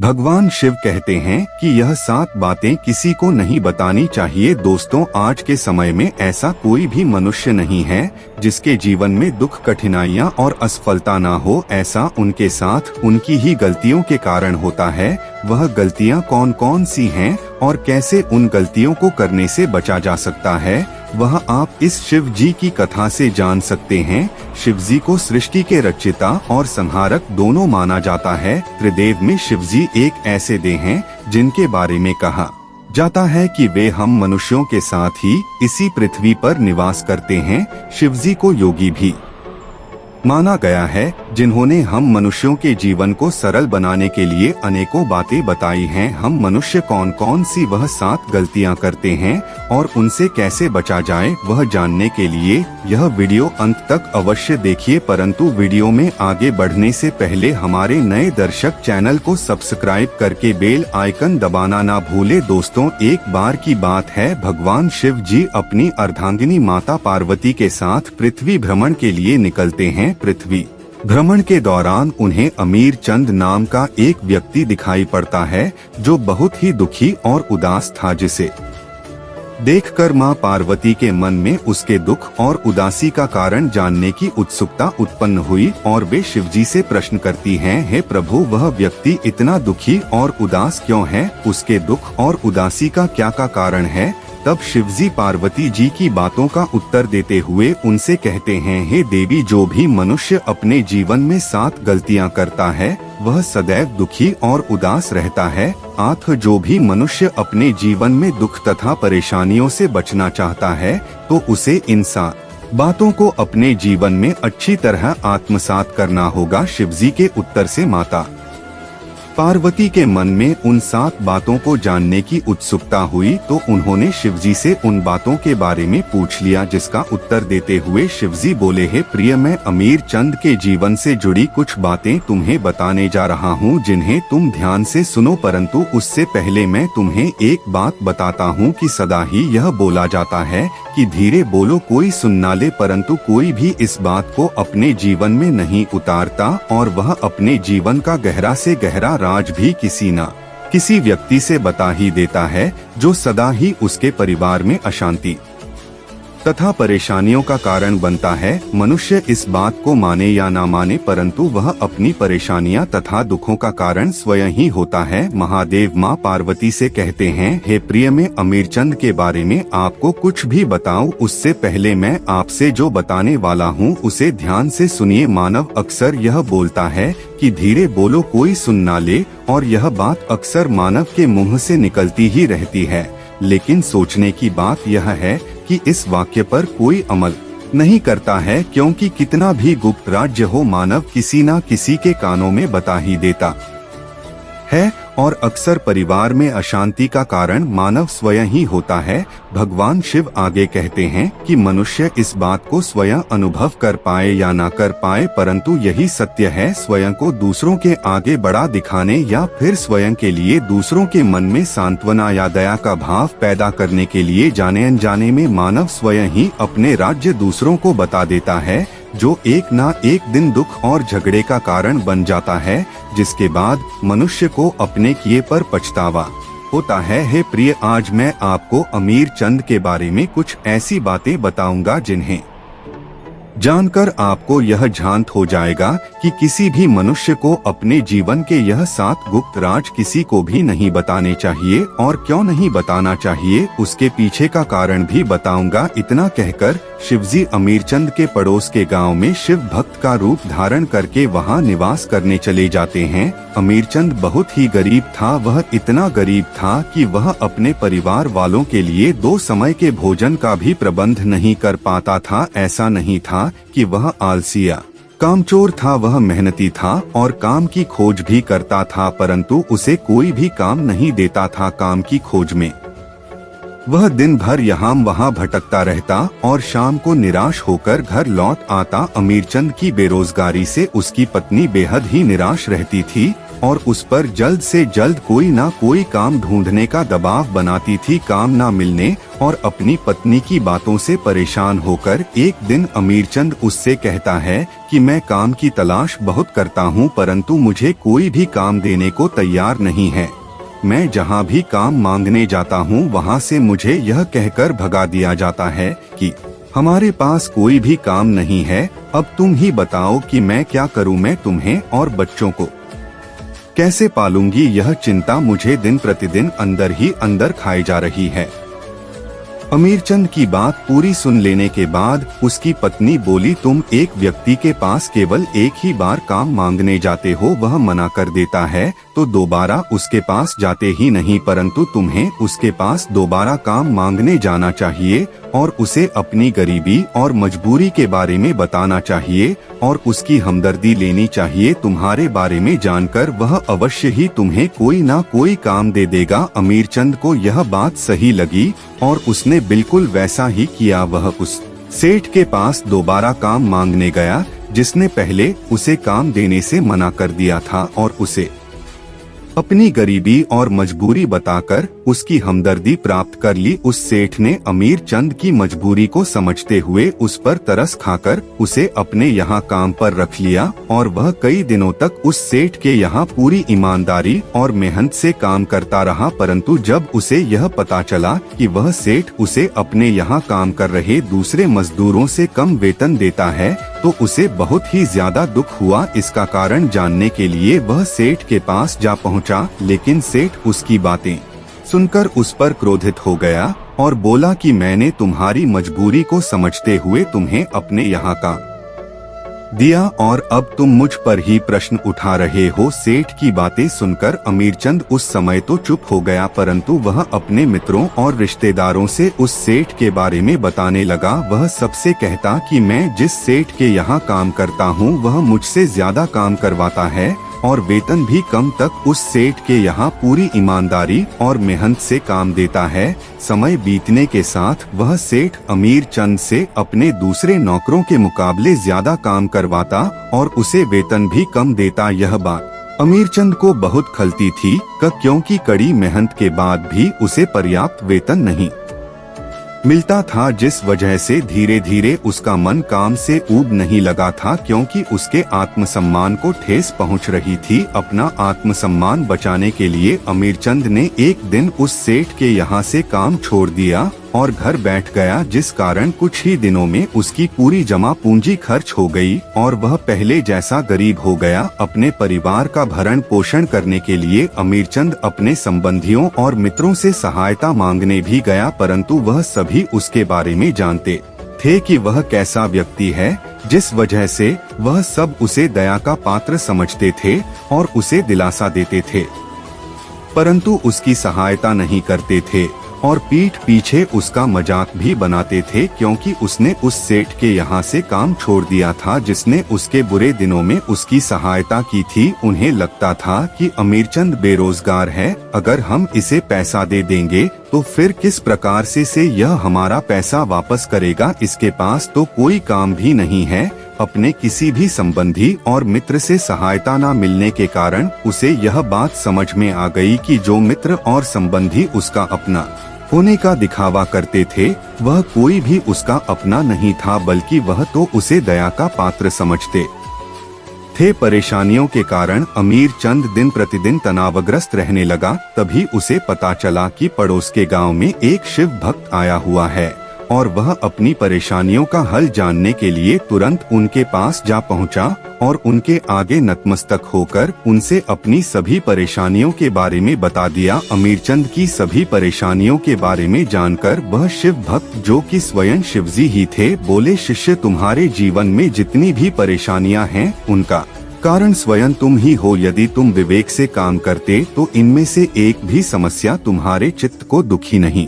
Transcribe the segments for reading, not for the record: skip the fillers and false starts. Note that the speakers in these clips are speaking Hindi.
भगवान शिव कहते हैं कि यह 7 बातें किसी को नहीं बतानी चाहिए। दोस्तों, आज के समय में ऐसा कोई भी मनुष्य नहीं है जिसके जीवन में दुख, कठिनाइयां और असफलता ना हो। ऐसा उनके साथ उनकी ही गलतियों के कारण होता है। वह गलतियां कौन कौन सी हैं और कैसे उन गलतियों को करने से बचा जा सकता है, वह आप इस शिव जी की कथा से जान सकते हैं। शिव जी को सृष्टि के रचयिता और संहारक दोनों माना जाता है। त्रिदेव में शिव जी एक ऐसे देव हैं जिनके बारे में कहा जाता है कि वे हम मनुष्यों के साथ ही इसी पृथ्वी पर निवास करते हैं। शिव जी को योगी भी माना गया है, जिन्होंने हम मनुष्यों के जीवन को सरल बनाने के लिए अनेकों बातें बताई हैं। हम मनुष्य कौन कौन सी वह 7 गलतियां करते हैं और उनसे कैसे बचा जाए, वह जानने के लिए यह वीडियो अंत तक अवश्य देखिए। परंतु वीडियो में आगे बढ़ने से पहले हमारे नए दर्शक चैनल को सब्सक्राइब करके बेल आइकन दबाना ना भूले। दोस्तों, एक बार की बात है, भगवान शिव जी अपनी अर्धांगिनी माता पार्वती के साथ पृथ्वी भ्रमण के लिए निकलते हैं। पृथ्वी भ्रमण के दौरान उन्हें अमीर चंद नाम का एक व्यक्ति दिखाई पड़ता है जो बहुत ही दुखी और उदास था, जिसे देखकर मां पार्वती के मन में उसके दुख और उदासी का कारण जानने की उत्सुकता उत्पन्न हुई और वे शिवजी से प्रश्न करती हैं, हे प्रभु, वह व्यक्ति इतना दुखी और उदास क्यों है? उसके दुख और उदासी का क्या कारण है? तब शिवजी पार्वती जी की बातों का उत्तर देते हुए उनसे कहते हैं, हे देवी, जो भी मनुष्य अपने जीवन में 7 गलतियां करता है वह सदैव दुखी और उदास रहता है। जो भी मनुष्य अपने जीवन में दुख तथा परेशानियों से बचना चाहता है तो उसे इन 7 बातों को अपने जीवन में अच्छी तरह आत्मसात करना होगा। शिवजी के उत्तर से माता पार्वती के मन में उन 7 बातों को जानने की उत्सुकता हुई तो उन्होंने शिवजी से उन बातों के बारे में पूछ लिया, जिसका उत्तर देते हुए शिवजी बोले, हे प्रिय, मैं अमीर चंद के जीवन से जुड़ी कुछ बातें तुम्हें बताने जा रहा हूँ, जिन्हें तुम ध्यान से सुनो। परंतु उससे पहले मैं तुम्हें एक बात बताता हूँ कि सदा ही यह बोला जाता है कि धीरे बोलो, कोई सुन ना ले, परंतु कोई भी इस बात को अपने जीवन में नहीं उतारता और वह अपने जीवन का गहरा से गहरा राज भी किसी व्यक्ति से बता ही देता है, जो सदा ही उसके परिवार में अशांति तथा परेशानियों का कारण बनता है। मनुष्य इस बात को माने या ना माने, परंतु वह अपनी परेशानियां तथा दुखों का कारण स्वयं ही होता है। महादेव मां पार्वती से कहते हैं, हे प्रिय, मैं अमीरचंद के बारे में आपको कुछ भी बताऊं, उससे पहले मैं आपसे जो बताने वाला हूं उसे ध्यान से सुनिए। मानव अक्सर यह बोलता है कि धीरे बोलो, कोई सुन ना ले, और यह बात अक्सर मानव के मुंह से निकलती ही रहती है। लेकिन सोचने की बात यह है कि इस वाक्य पर कोई अमल नहीं करता है, क्योंकि कितना भी गुप्त राज्य हो, मानव किसी न किसी के कानों में बता ही देता है और अक्सर परिवार में अशांति का कारण मानव स्वयं ही होता है। भगवान शिव आगे कहते हैं कि मनुष्य इस बात को स्वयं अनुभव कर पाए या ना कर पाए, परंतु यही सत्य है। स्वयं को दूसरों के आगे बड़ा दिखाने या फिर स्वयं के लिए दूसरों के मन में सांत्वना या दया का भाव पैदा करने के लिए जाने अनजाने में मानव स्वयं ही अपने राज्य दूसरों को बता देता है, जो एक ना एक दिन दुख और झगड़े का कारण बन जाता है, जिसके बाद मनुष्य को अपने किए पर पछतावा होता है। हे प्रिय, आज मैं आपको अमीर चंद के बारे में कुछ ऐसी बातें बताऊंगा जिन्हें जानकर आपको यह झांत हो जाएगा कि किसी भी मनुष्य को अपने जीवन के यह 7 गुप्त राज किसी को भी नहीं बताने चाहिए, और क्यों नहीं बताना चाहिए उसके पीछे का कारण भी बताऊंगा। इतना कहकर शिवजी अमीरचंद के पड़ोस के गांव में शिव भक्त का रूप धारण करके वहां निवास करने चले जाते हैं। अमीरचंद बहुत ही गरीब था। वह इतना गरीब था कि वह अपने परिवार वालों के लिए 2 समय के भोजन का भी प्रबंध नहीं कर पाता था। ऐसा नहीं था कि वह आलसिया कामचोर था, वह मेहनती था और काम की खोज भी करता था, परंतु उसे कोई भी काम नहीं देता था। काम की खोज में वह दिन भर यहाँ वहाँ भटकता रहता और शाम को निराश होकर घर लौट आता। अमीरचंद की बेरोजगारी से उसकी पत्नी बेहद ही निराश रहती थी। और उस पर जल्द से जल्द कोई ना कोई काम ढूंढने का दबाव बनाती थी। काम ना मिलने और अपनी पत्नी की बातों से परेशान होकर एक दिन अमीरचंद उससे कहता है कि मैं काम की तलाश बहुत करता हूँ, परंतु मुझे कोई भी काम देने को तैयार नहीं है। मैं जहाँ भी काम मांगने जाता हूँ वहाँ से मुझे यह कहकर भगा दिया जाता है कि हमारे पास कोई भी काम नहीं है, अब तुम ही बताओ कि मैं क्या करूं। मैं तुम्हें और बच्चों को कैसे पालूंगी, यह चिंता मुझे दिन प्रतिदिन अंदर ही अंदर खाई जा रही है। अमीरचंद की बात पूरी सुन लेने के बाद उसकी पत्नी बोली, तुम एक व्यक्ति के पास केवल एक ही बार काम मांगने जाते हो, वह मना कर देता है तो दोबारा उसके पास जाते ही नहीं, परंतु तुम्हें उसके पास दोबारा काम मांगने जाना चाहिए और उसे अपनी गरीबी और मजबूरी के बारे में बताना चाहिए और उसकी हमदर्दी लेनी चाहिए। तुम्हारे बारे में जानकर वह अवश्य ही तुम्हें कोई ना कोई काम दे देगा। अमीरचंद को यह बात सही लगी और उसने बिल्कुल वैसा ही किया। वह उस सेठ के पास दोबारा काम मांगने गया जिसने पहले उसे काम देने से मना कर दिया था और उसे अपनी गरीबी और मजबूरी बताकर उसकी हमदर्दी प्राप्त कर ली। उस सेठ ने अमीरचंद की मजबूरी को समझते हुए उस पर तरस खाकर उसे अपने यहाँ काम पर रख लिया और वह कई दिनों तक उस सेठ के यहाँ पूरी ईमानदारी और मेहनत से काम करता रहा। परंतु जब उसे यह पता चला कि वह सेठ उसे अपने यहाँ काम कर रहे दूसरे मजदूरों से कम वेतन देता है तो उसे बहुत ही ज्यादा दुख हुआ। इसका कारण जानने के लिए वह सेठ के पास जा पहुँचा, लेकिन सेठ उसकी बातें सुनकर उस पर क्रोधित हो गया और बोला कि मैंने तुम्हारी मजबूरी को समझते हुए तुम्हें अपने यहाँ का दिया और अब तुम मुझ पर ही प्रश्न उठा रहे हो। सेठ की बातें सुनकर अमीरचंद उस समय तो चुप हो गया, परंतु वह अपने मित्रों और रिश्तेदारों से उस सेठ के बारे में बताने लगा। वह सबसे कहता कि मैं जिस सेठ के यहाँ काम करता हूँ वह मुझसे ज्यादा काम करवाता है और वेतन भी कम तक उस सेठ के यहाँ पूरी ईमानदारी और मेहनत से काम देता है। समय बीतने के साथ वह सेठ अमीरचंद से अपने दूसरे नौकरों के मुकाबले ज्यादा काम करवाता और उसे वेतन भी कम देता। यह बात अमीरचंद को बहुत खलती थी क्योंकि कड़ी मेहनत के बाद भी उसे पर्याप्त वेतन नहीं मिलता था, जिस वजह से धीरे धीरे उसका मन काम से ऊब नहीं लगा था क्योंकि उसके आत्मसम्मान को ठेस पहुंच रही थी। अपना आत्मसम्मान बचाने के लिए अमीरचंद ने एक दिन उस सेठ के यहाँ से काम छोड़ दिया और घर बैठ गया, जिस कारण कुछ ही दिनों में उसकी पूरी जमा पूंजी खर्च हो गई और वह पहले जैसा गरीब हो गया। अपने परिवार का भरण पोषण करने के लिए अमीरचंद अपने संबंधियों और मित्रों से सहायता मांगने भी गया, परंतु वह सभी उसके बारे में जानते थे कि वह कैसा व्यक्ति है, जिस वजह से वह सब उसे दया का पात्र समझते थे और उसे दिलासा देते थे, परंतु उसकी सहायता नहीं करते थे और पीठ पीछे उसका मजाक भी बनाते थे क्योंकि उसने उस सेठ के यहाँ से काम छोड़ दिया था जिसने उसके बुरे दिनों में उसकी सहायता की थी। उन्हें लगता था कि अमीरचंद बेरोजगार है, अगर हम इसे पैसा दे देंगे तो फिर किस प्रकार से यह हमारा पैसा वापस करेगा। इसके पास तो कोई काम भी नहीं है। अपने किसी भी संबंधी और मित्र से सहायता न मिलने के कारण उसे यह बात समझ में आ गई कि जो मित्र और संबंधी उसका अपना होने का दिखावा करते थे वह कोई भी उसका अपना नहीं था, बल्कि वह तो उसे दया का पात्र समझते थे। परेशानियों के कारण अमीरचंद दिन प्रतिदिन तनावग्रस्त रहने लगा। तभी उसे पता चला कि पड़ोस के गांव में एक शिव भक्त आया हुआ है और वह अपनी परेशानियों का हल जानने के लिए तुरंत उनके पास जा पहुंचा और उनके आगे नतमस्तक होकर उनसे अपनी सभी परेशानियों के बारे में बता दिया। अमीरचंद की सभी परेशानियों के बारे में जानकर वह शिव भक्त, जो कि स्वयं शिवजी ही थे, बोले, शिष्य, तुम्हारे जीवन में जितनी भी परेशानियां हैं उनका कारण स्वयं तुम ही हो। यदि तुम विवेक से काम करते तो इनमें से एक भी समस्या तुम्हारे चित्त को दुखी नहीं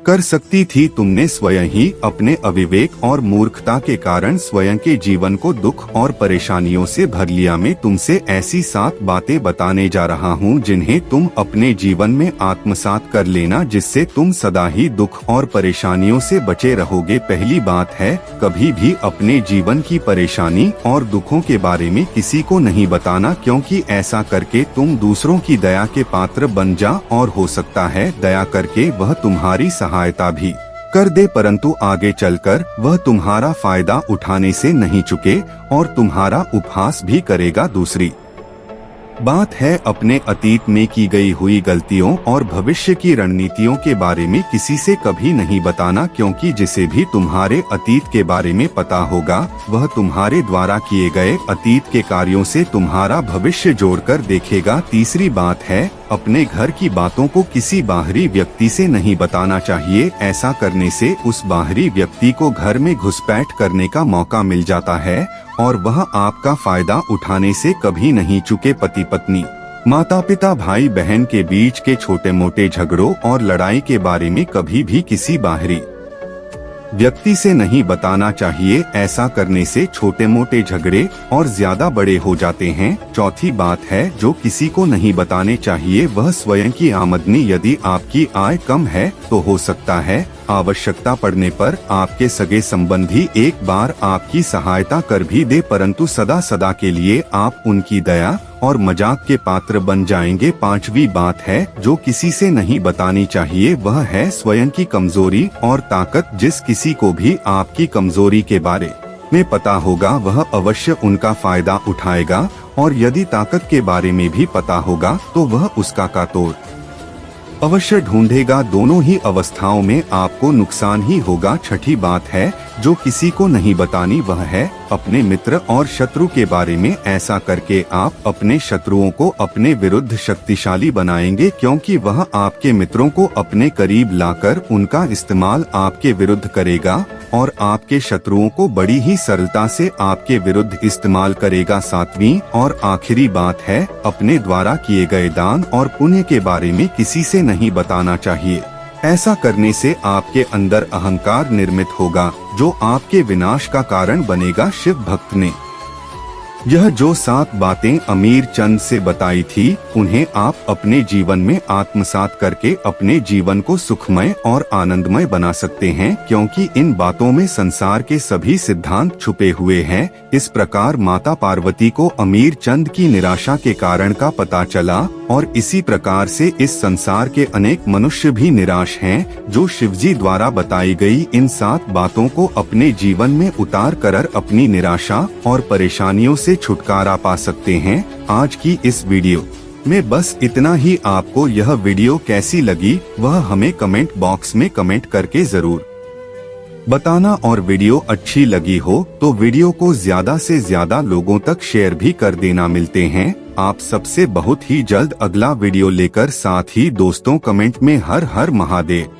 कर सकती थी। तुमने स्वयं ही अपने अविवेक और मूर्खता के कारण स्वयं के जीवन को दुख और परेशानियों से भर लिया। मैं तुमसे ऐसी 7 बातें बताने जा रहा हूँ जिन्हें तुम अपने जीवन में आत्मसात कर लेना, जिससे तुम सदा ही दुख और परेशानियों से बचे रहोगे। पहली बात है, कभी भी अपने जीवन की परेशानी और दुखों के बारे में किसी को नहीं बताना, क्योंकि ऐसा करके तुम दूसरों की दया के पात्र बन जा और हो सकता है दया करके वह तुम्हारी सहायता भी कर दे, परंतु आगे चलकर वह तुम्हारा फायदा उठाने से नहीं चुके और तुम्हारा उपहास भी करेगा। दूसरी बात है, अपने अतीत में की गई हुई गलतियों और भविष्य की रणनीतियों के बारे में किसी से कभी नहीं बताना, क्योंकि जिसे भी तुम्हारे अतीत के बारे में पता होगा वह तुम्हारे द्वारा किए गए अतीत के कार्यों से तुम्हारा भविष्य जोड़कर देखेगा। तीसरी बात है, अपने घर की बातों को किसी बाहरी व्यक्ति से नहीं बताना चाहिए। ऐसा करने से उस बाहरी व्यक्ति को घर में घुसपैठ करने का मौका मिल जाता है और वह आपका फायदा उठाने से कभी नहीं चूके। पति पत्नी, माता पिता, भाई बहन के बीच के छोटे मोटे झगड़ों और लड़ाई के बारे में कभी भी किसी बाहरी व्यक्ति से नहीं बताना चाहिए। ऐसा करने से छोटे मोटे झगड़े और ज्यादा बड़े हो जाते हैं। चौथी बात है, जो किसी को नहीं बताने चाहिए वह स्वयं की आमदनी। यदि आपकी आय कम है तो हो सकता है आवश्यकता पड़ने पर आपके सगे संबंधी एक बार आपकी सहायता कर भी दे, परंतु सदा सदा के लिए आप उनकी दया और मजाक के पात्र बन जाएंगे। पांचवी बात है, जो किसी से नहीं बतानी चाहिए वह है स्वयं की कमजोरी और ताकत। जिस किसी को भी आपकी कमजोरी के बारे में पता होगा वह अवश्य उनका फायदा उठाएगा, और यदि ताकत के बारे में भी पता होगा तो वह उसका कातोड़ अवश्य ढूंढेगा। दोनों ही अवस्थाओं में आपको नुकसान ही होगा। छठी बात है, जो किसी को नहीं बतानी वह है अपने मित्र और शत्रु के बारे में। ऐसा करके आप अपने शत्रुओं को अपने विरुद्ध शक्तिशाली बनाएंगे, क्योंकि वह आपके मित्रों को अपने करीब लाकर उनका इस्तेमाल आपके विरुद्ध करेगा और आपके शत्रुओं को बड़ी ही सरलता से आपके विरुद्ध इस्तेमाल करेगा। सातवीं और आखिरी बात है, अपने द्वारा किए गए दान और पुण्य के बारे में किसी से नहीं बताना चाहिए। ऐसा करने से आपके अंदर अहंकार निर्मित होगा जो आपके विनाश का कारण बनेगा। शिव भक्त ने यह जो 7 बातें अमीर चंद से बताई थी उन्हें आप अपने जीवन में आत्मसात करके अपने जीवन को सुखमय और आनंदमय बना सकते हैं, क्योंकि इन बातों में संसार के सभी सिद्धांत छुपे हुए हैं। इस प्रकार माता पार्वती को अमीर चंद की निराशा के कारण का पता चला और इसी प्रकार से इस संसार के अनेक मनुष्य भी निराश हैं, जो शिवजी द्वारा बताई गई इन 7 बातों को अपने जीवन में उतार कर अपनी निराशा और परेशानियों से छुटकारा पा सकते हैं। आज की इस वीडियो में बस इतना ही। आपको यह वीडियो कैसी लगी वह हमें कमेंट बॉक्स में कमेंट करके जरूर बताना, और वीडियो अच्छी लगी हो तो वीडियो को ज्यादा से ज्यादा लोगों तक शेयर भी कर देना। मिलते हैं आप सबसे बहुत ही जल्द अगला वीडियो लेकर। साथ ही दोस्तों, कमेंट में हर हर महादेव